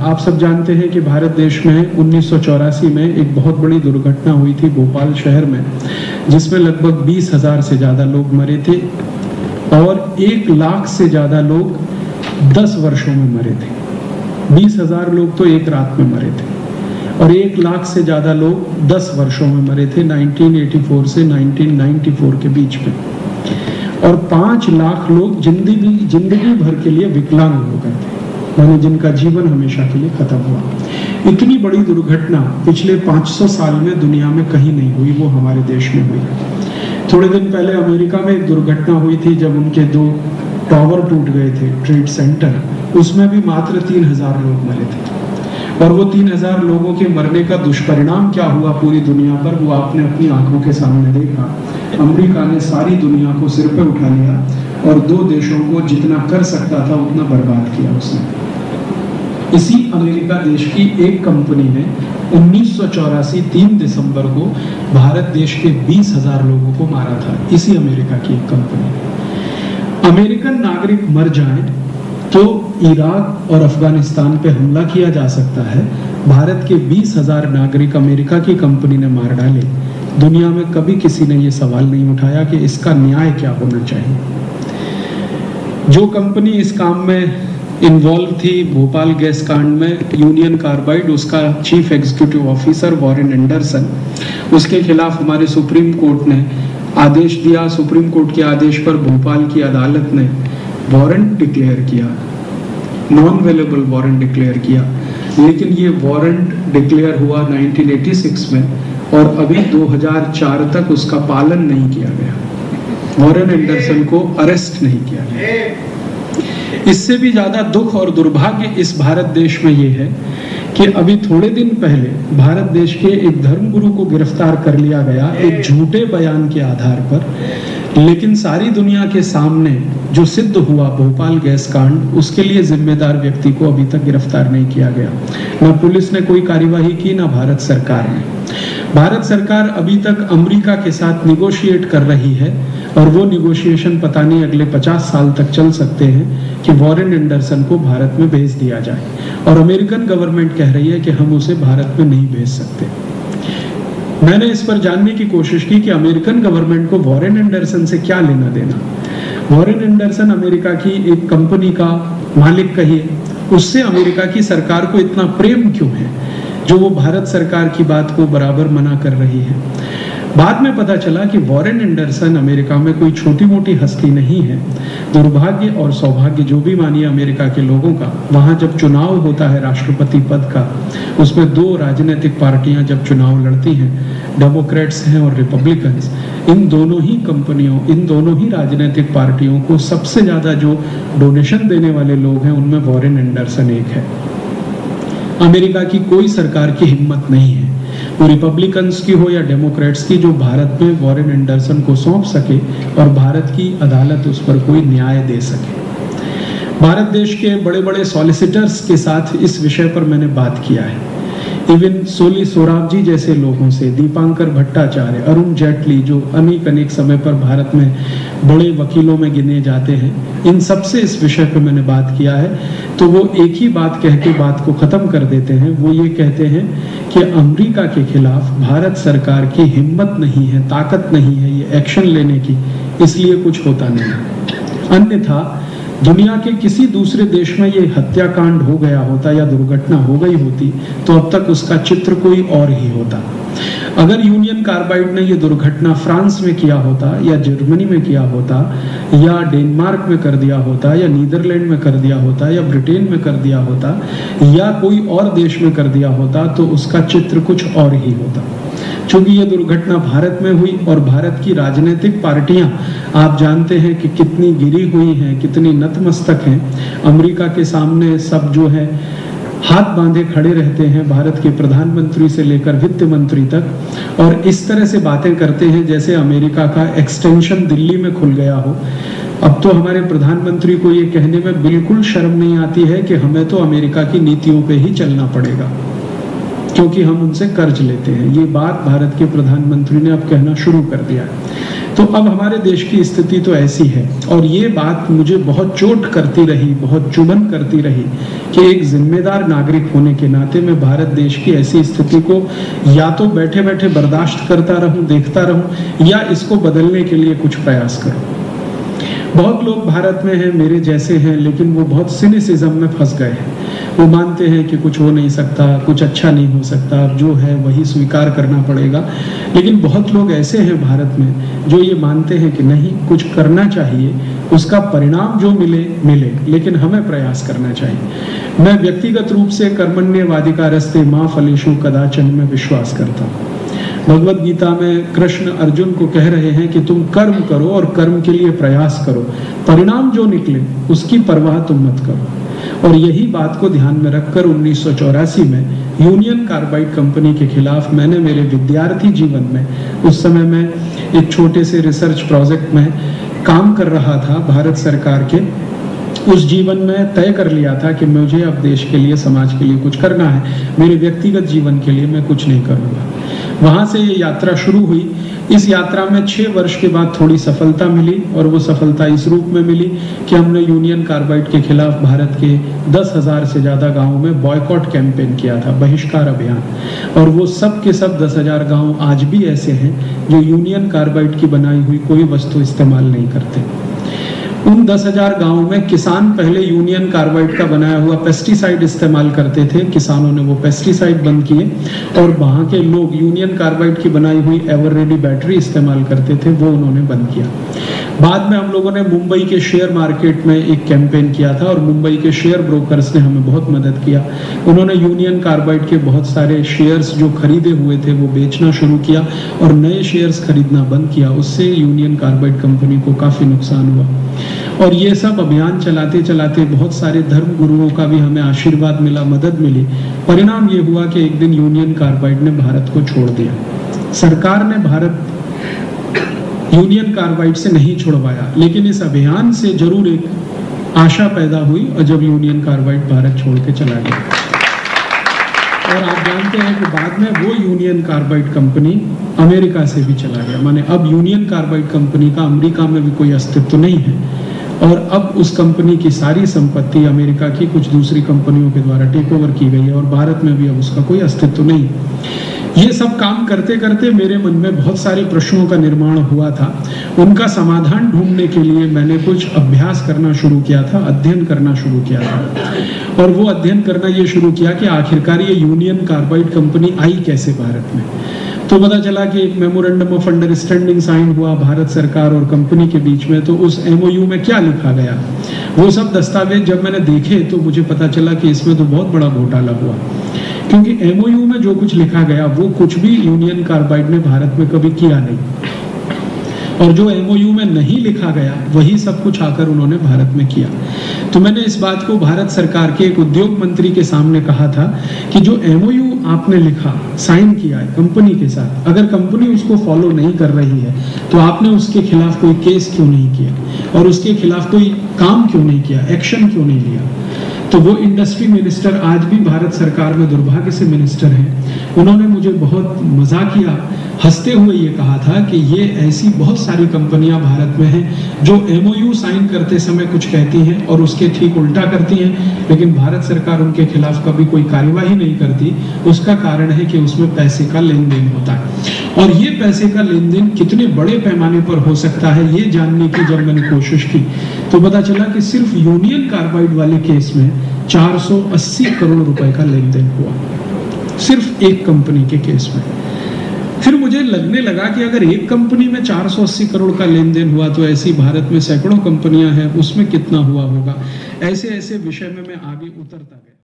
आप सब जानते हैं कि भारत देश में 1984 में एक बहुत बड़ी दुर्घटना हुई थी भोपाल शहर में, जिसमें लगभग 20,000 से ज़्यादा लोग मरे थे और 1 लाख से ज़्यादा लोग 10 वर्षों में मरे थे। 20,000 लोग तो एक रात में मरे थे और 1 लाख से ज़्यादा लोग 10 वर्षों में मरे थे 1984 से 1994 के बीच में, और 5 लाख लोग जिंदगी भर के लिए विकलांग हो गए थे, माने जिनका जीवन हमेशा के लिए खत्म हुआ। इतनी बड़ी दुर्घटना पिछले 500 साल में दुनिया में कहीं नहीं हुई, वो हमारे देश में हुई। थोड़े दिन पहले अमेरिका में एक दुर्घटना हुई थी जब उनके 2 टावर टूट गए थे, ट्रेड सेंटर, उसमें भी मात्र 3,000 लोग मरे थे। और वो 3,000 लोगों के मरने का दुष्परिणाम क्या हुआ पूरी दुनिया पर, वो आपने अपनी आंखों के सामने देखा। अमेरिका ने सारी दुनिया को सिर पे उठा लिया और 2 देशों को जितना कर सकता था उतना बर्बाद किया उसने। इसी अमेरिका देश की एक कंपनी ने 1984 3 दिसंबर को भारत देश के 20,000 लोगों को मारा था। इसी अमेरिका की एक कंपनी। अमेरिकन नागरिक मर जाएं तो इराक और अफगानिस्तान पे हमला किया जा सकता है, भारत के 20,000 नागरिक अमेरिका की कंपनी ने मार डाले। दुनिया में कभी किसी ने ये सवाल नहीं उठाया कि इसका न्याय क्या होना चाहिए। जो कंपनी इस काम में इन्वॉल्व थी भोपाल गैस कांड में, यूनियन कार्बाइड, उसका chief executive officer Warren Anderson, उसके खिलाफ हमारे सुप्रीम कोर्ट ने आदेश दिया। सुप्रीम कोर्ट के आदेश पर भोपाल की अदालत ने वारंट डिक्लेयर किया, नॉन अवेलेबल वारंट डिक्लेयर किया, लेकिन ये वारंट डिक्लेयर हुआ 1986 में और अभी 2004 तक उसका पालन नहीं किया गया। वॉरेन एंडरसन को अरेस्ट नहीं किया गया। इससे भी ज्यादा दुख और दुर्भाग्य इस भारत देश में ये है कि अभी थोड़े दिन पहले भारत देश के एक धर्मगुरु को गिरफ्तार कर लिया गया एक झूठे बयान के आधार पर, लेकिन सारी दुनिया के सामने जो सिद्ध हुआ भोपाल गैस कांड, उसके लिए जिम्मेदार व्यक्ति को अभी तक गिरफ्तार नहीं किया गया। न पुलिस ने कोई कार्यवाही की, न भारत सरकार ने। भारत सरकार अभी तक अमेरिका के साथ निगोशिएट कर रही है और वो निगोशिएशन पता नहीं अगले 50 साल तक चल सकते हैं कि वॉरेन एंडरसन को भारत में भेज दिया जाए, और अमेरिकन गवर्नमेंट कह रही है कि हम उसे भारत में नहीं भेज सकते। मैंने इस पर जानने की कोशिश की कि अमेरिकन गवर्नमेंट को वॉरेन एंडरसन से क्या लेना देना। वॉरेन एंडरसन अमेरिका की एक कंपनी का मालिक कहिए, उससे अमेरिका की सरकार को इतना प्रेम क्यों है जो वो भारत सरकार की बात को बराबर मना कर रही है। बाद में पता चला कि वॉरेन एंडरसन अमेरिका में कोई छोटी मोटी हस्ती नहीं है। दुर्भाग्य और सौभाग्य जो भी मानिए अमेरिका के लोगों का, वहां जब चुनाव होता है राष्ट्रपति पद का, उसमें 2 राजनीतिक पार्टियां जब चुनाव लड़ती हैं, डेमोक्रेट्स हैं और रिपब्लिकन्स, इन दोनों ही कंपनियों, इन दोनों ही राजनीतिक पार्टियों को सबसे ज्यादा जो डोनेशन देने वाले लोग हैं उनमें वॉरेन एंडरसन एक है। अमेरिका की कोई सरकार की हिम्मत नहीं है, वो रिपब्लिकन्स की हो या डेमोक्रेट्स की, जो भारत में वॉरेन एंडरसन को सौंप सके और भारत की अदालत उस पर कोई न्याय दे सके। भारत देश के बड़े बड़े सॉलिसिटर्स के साथ इस विषय पर मैंने बात किया है। इवन सोली सोराब जी जैसे लोगों से, दीपांकर भट्टाचार्य, अरुण जेटली, जो अनेक समय पर भारत में बड़े वकीलों में गिने जाते हैं, इन सब से इस विषय पर मैंने बात किया है। तो वो एक ही बात कह के बात को खत्म कर देते हैं। वो ये कहते हैं कि अमेरिका के खिलाफ भारत सरकार की हिम्मत नहीं है, ताकत नहीं है ये एक्शन लेने की, इसलिए कुछ होता नहीं। अन्यथा दुनिया के किसी दूसरे देश में ये हत्याकांड हो गया होता या दुर्घटना हो गई होती तो अब तक उसका चित्र कोई और ही होता। अगर यूनियन कार्बाइड ने ये दुर्घटना फ्रांस में किया होता या जर्मनी में किया होता या डेनमार्क में कर दिया होता या नीदरलैंड में कर दिया होता या ब्रिटेन में कर दिया होता या कोई और देश में कर दिया होता तो उसका चित्र कुछ और ही होता। चूंकि ये दुर्घटना भारत में हुई और भारत की राजनीतिक पार्टियां आप जानते हैं कि कितनी गिरी हुई हैं, कितनी नतमस्तक हैं। अमेरिका के सामने सब जो है हाथ बांधे खड़े रहते हैं, भारत के प्रधानमंत्री से लेकर वित्त मंत्री तक, और इस तरह से बातें करते हैं जैसे अमेरिका का एक्सटेंशन दिल्ली में खुल गया हो। अब तो हमारे प्रधानमंत्री को ये कहने में बिल्कुल शर्म नहीं आती है कि हमें तो अमेरिका की नीतियों पे ही चलना पड़ेगा। क्योंकि हम उनसे कर्ज लेते हैं। ये बात भारत के प्रधानमंत्री ने अब कहना शुरू कर दिया है। तो अब हमारे देश की स्थिति तो ऐसी है, और ये बात मुझे बहुत चोट करती रही, बहुत चुभन करती रही कि एक जिम्मेदार नागरिक होने के नाते मैं भारत देश की ऐसी स्थिति को या तो बैठे बैठे बर्दाश्त करता रहूं, देखता रहूं, या इसको बदलने के लिए कुछ प्रयास करूं। बहुत लोग भारत में हैं, मेरे जैसे हैं, लेकिन वो बहुत सिनिसिज्म में फंस गए हैं। वो मानते हैं कि कुछ हो नहीं सकता, कुछ अच्छा नहीं हो सकता, जो है वही स्वीकार करना पड़ेगा। लेकिन बहुत लोग ऐसे हैं भारत में जो ये मानते हैं कि नहीं, कुछ करना चाहिए, उसका परिणाम जो मिले मिले, लेकिन हमें प्रयास करना चाहिए। मैं व्यक्तिगत रूप से कर्मण्येवाधिकारस्ते मा फलेषु कदाचन में विश्वास करता हूँ। भगवत गीता में कृष्ण अर्जुन को कह रहे हैं कि तुम कर्म करो और कर्म के लिए प्रयास करो, परिणाम जो निकले उसकी परवाह तुम मत करो। और यही बात को ध्यान में रखकर 1984 में यूनियन कार्बाइड कंपनी के खिलाफ मैंने मेरे विद्यार्थी जीवन में, उस समय मैं एक छोटे से रिसर्च प्रोजेक्ट में काम कर रहा था भारत सरकार के, उस जीवन में तय कर लिया था कि मुझे अब देश के लिए, समाज के लिए कुछ करना है। मेरे व्यक्तिगत जीवन के लिए मैं कुछ नहीं करूँगा। वहाँ से ये यात्रा शुरू हुई। इस यात्रा में 6 वर्ष के बाद थोड़ी सफलता मिली, और वो सफलता इस रूप में मिली कि हमने यूनियन कार्बाइड के खिलाफ भारत के 10,000 से ज़्यादा गाँवों में बॉयकॉट कैंपेन किया था, बहिष्कार अभियान। और वो सब के सब 10,000 गाँव आज भी ऐसे हैं जो यूनियन कार्बाइड की बनाई हुई कोई वस्तु इस्तेमाल नहीं करते। उन 10,000 गाँवों में किसान पहले यूनियन कार्बाइड का बनाया हुआ पेस्टिसाइड इस्तेमाल करते थे, किसानों ने वो पेस्टिसाइड बंद किए, और वहाँ के लोग यूनियन कार्बाइड की बनाई हुई एवर रेडी बैटरी इस्तेमाल करते थे, वो उन्होंने बंद किया। बाद में हम लोगों ने मुंबई के शेयर मार्केट में एक कैंपेन किया था, और मुंबई के शेयर ब्रोकर्स ने हमें बहुत मदद किया। उन्होंने यूनियन कार्बाइड के बहुत सारे शेयर्स जो खरीदे हुए थे वो बेचना शुरू किया, और नए शेयर्स खरीदना बंद किया। उससे यूनियन कार्बाइड कंपनी को काफ़ी नुकसान हुआ। और ये सब अभियान चलाते चलाते बहुत सारे धर्म गुरुओं का भी हमें आशीर्वाद मिला, मदद मिली। परिणाम ये हुआ कि एक दिन यूनियन कार्बाइड ने भारत को छोड़ दिया। सरकार ने भारत यूनियन कार्बाइड से नहीं छुड़वाया, लेकिन इस अभियान से जरूर एक आशा पैदा हुई, और जब यूनियन कार्बाइड भारत छोड़ के चला गया। और आप जानते हैं कि बाद में वो यूनियन कार्बाइड कंपनी अमेरिका से भी चला गया। माने अब यूनियन कार्बाइड कंपनी का अमेरिका में भी कोई अस्तित्व नहीं है, और अब उस कंपनी की सारी संपत्ति अमेरिका की कुछ दूसरी कंपनियों के द्वारा टेक ओवर की गई है, और भारत में भी अब उसका कोई अस्तित्व नहीं। ये सब काम करते करते मेरे मन में बहुत सारे प्रश्नों का निर्माण हुआ था। उनका समाधान ढूंढने के लिए मैंने कुछ अभ्यास करना शुरू किया था, अध्ययन करना शुरू किया था। और वो अध्ययन करना ये शुरू किया कि आखिरकार ये यूनियन कार्बाइड कंपनी आई कैसे भारत में। तो पता चला कि एक मेमोरेंडम ऑफ अंडरस्टैंडिंग साइन हुआ भारत सरकार और कंपनी के बीच में। तो उस एमओयू में क्या लिखा गया, वो सब दस्तावेज जब मैंने देखे तो मुझे पता चला कि इसमें तो बहुत बड़ा घोटाला हुआ, क्योंकि एमओयू में जो कुछ लिखा गया वो कुछ भी यूनियन कार्बाइड ने भारत में कभी किया नहीं, और जो एमओयू में नहीं लिखा गया वही सब कुछ आकर उन्होंने भारत में किया। तो मैंने इस बात को भारत सरकार के एक उद्योग मंत्री के सामने कहा था कि जो एमओयू आपने लिखा, साइन किया है कंपनी के साथ, अगर कंपनी उसको फॉलो नहीं कर रही है तो आपने उसके खिलाफ कोई केस क्यों नहीं किया, और उसके खिलाफ कोई काम क्यों नहीं किया, एक्शन क्यों नहीं लिया। तो वो इंडस्ट्री मिनिस्टर आज भी भारत सरकार में दुर्भाग्य से मिनिस्टर हैं। उन्होंने मुझे बहुत मजाकिया हंसते हुए ये कहा था कि ये ऐसी बहुत सारी कंपनियां भारत में हैं जो एमओयू साइन करते समय कुछ कहती हैं और उसके ठीक उल्टा करती हैं, लेकिन भारत सरकार उनके खिलाफ कभी कोई कार्यवाही नहीं करती। उसका कारण है कि उसमें पैसे का लेन देन होता है, और ये पैसे का लेन देन कितने बड़े पैमाने पर हो सकता है ये जानने की जब मैंने कोशिश की तो पता चला कि सिर्फ यूनियन कार्बाइड वाले केस में 480 करोड़ रुपए का लेन देन हुआ, सिर्फ एक कंपनी के केस में। फिर मुझे लगने लगा कि अगर एक कंपनी में 480 करोड़ का लेन देन हुआ तो ऐसी भारत में सैकड़ों कंपनियां हैं, उसमें कितना हुआ होगा। ऐसे ऐसे विषय में मैं आगे उतरता गया।